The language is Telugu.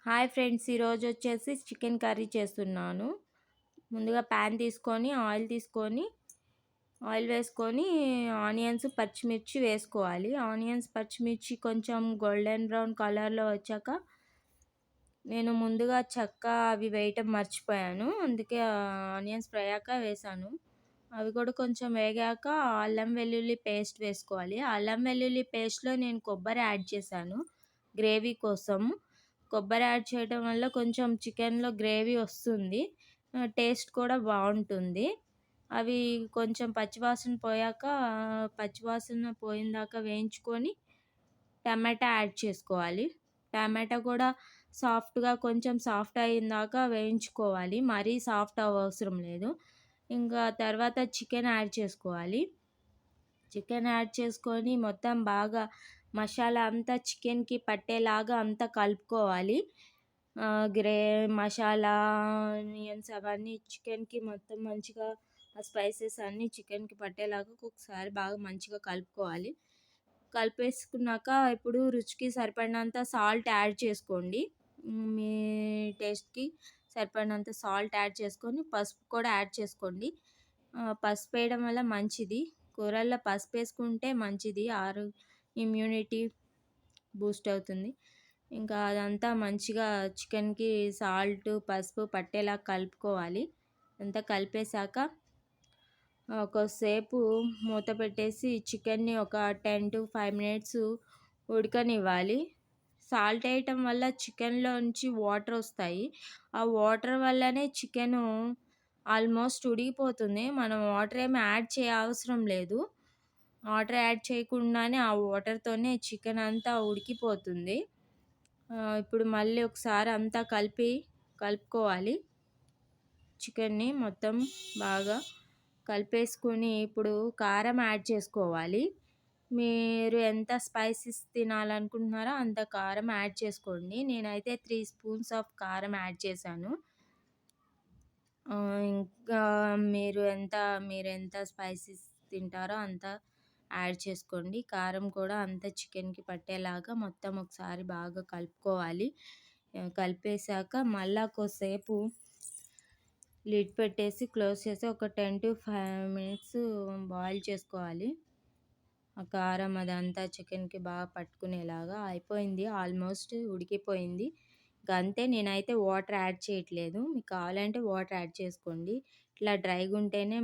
హాయ్ ఫ్రెండ్స్, ఈరోజు వచ్చేసి చికెన్ కర్రీ చేస్తున్నాను. ముందుగా ప్యాన్ తీసుకొని ఆయిల్ వేసుకొని ఆనియన్స్ పచ్చిమిర్చి వేసుకోవాలి. ఆనియన్స్ పచ్చిమిర్చి కొంచెం గోల్డెన్ బ్రౌన్ కలర్లో వచ్చాక నేను ముందుగా చెక్క అవి వేయటం మర్చిపోయాను, అందుకే ఆనియన్స్ ఫ్రై అయ్యాక వేసాను. అవి కూడా కొంచెం వేగాక అల్లం వెల్లుల్లి పేస్ట్ వేసుకోవాలి. అల్లం వెల్లుల్లి పేస్ట్లో నేను కొబ్బరి యాడ్ చేశాను గ్రేవీ కోసం. కొబ్బరి యాడ్ చేయడం వల్ల కొంచెం చికెన్లో గ్రేవీ వస్తుంది, టేస్ట్ కూడా బాగుంటుంది. అవి కొంచెం పచ్చివాసన పోయిందాకా వేయించుకొని టమాటా యాడ్ చేసుకోవాలి. టమాటా కూడా కొంచెం సాఫ్ట్ అయ్యిందాకా వేయించుకోవాలి, మరీ సాఫ్ట్ అవసరం లేదు. ఇంకా తర్వాత చికెన్ యాడ్ చేసుకోవాలి. చికెన్ యాడ్ చేసుకొని మొత్తం బాగా మసాలా అంతా చికెన్కి పట్టేలాగా అంతా కలుపుకోవాలి. మసాలా ఆనియన్స్ అవన్నీ చికెన్కి మొత్తం మంచిగా, ఆ స్పైసెస్ అన్నీ చికెన్కి పట్టేలాగా ఒకసారి బాగా మంచిగా కలుపుకోవాలి. కలిపేసుకున్నాక ఇప్పుడు రుచికి సరిపడినంత సాల్ట్ యాడ్ చేసుకోండి. మీ టేస్ట్కి సరిపడినంత సాల్ట్ యాడ్ చేసుకొని పసుపు కూడా యాడ్ చేసుకోండి. పసుపు వేయడం వల్ల మంచిది, కూరల్లో పసుపు వేసుకుంటే మంచిది, ఇమ్యూనిటీ బూస్ట్ అవుతుంది. ఇంకా అదంతా మంచిగా చికెన్కి సాల్ట్ పసుపు పట్టేలా కలుపుకోవాలి. అంతా కలిపేశాక ఒకసేపు మూత పెట్టేసి చికెన్ని ఒక 10 to 5 minutes ఉడకనివ్వాలి. సాల్ట్ వేయటం వల్ల చికెన్లోంచి వాటర్ వస్తాయి, ఆ వాటర్ వల్లనే చికెను ఆల్మోస్ట్ ఉడికిపోతుంది. మనం వాటర్ ఏమి యాడ్ అవసరం లేదు. వాటర్ యాడ్ చేయకుండానే ఆ వాటర్తోనే చికెన్ అంతా ఉడికిపోతుంది. ఇప్పుడు మళ్ళీ ఒకసారి అంతా కలుపుకోవాలి. చికెన్ని మొత్తం బాగా కలిపేసుకుని ఇప్పుడు కారం యాడ్ చేసుకోవాలి. మీరు ఎంత స్పైసెస్ తినాలనుకుంటున్నారో అంత కారం యాడ్ చేసుకోండి. నేనైతే 3 spoons ఆఫ్ కారం యాడ్ చేశాను. ఇంకా మీరు ఎంత స్పైసెస్ తింటారో అంత యాడ్ చేసుకోండి. కారం కూడా అంత చికెన్కి పట్టేలాగా మొత్తం ఒకసారి బాగా కలుపుకోవాలి. కలిపేశాక మళ్ళా కొద్దిసేపు లిడ్ పెట్టేసి క్లోజ్ చేసి ఒక 10 to 5 minutes బాయిల్ చేసుకోవాలి. ఆ కారం అదంతా చికెన్కి బాగా పట్టుకునేలాగా అయిపోయింది, ఆల్మోస్ట్ ఉడికిపోయింది. ఇంకా అంతే, నేనైతే వాటర్ యాడ్ చేయట్లేదు. మీకు కావాలంటే వాటర్ యాడ్ చేసుకోండి. ఇట్లా డ్రైగా ఉంటేనే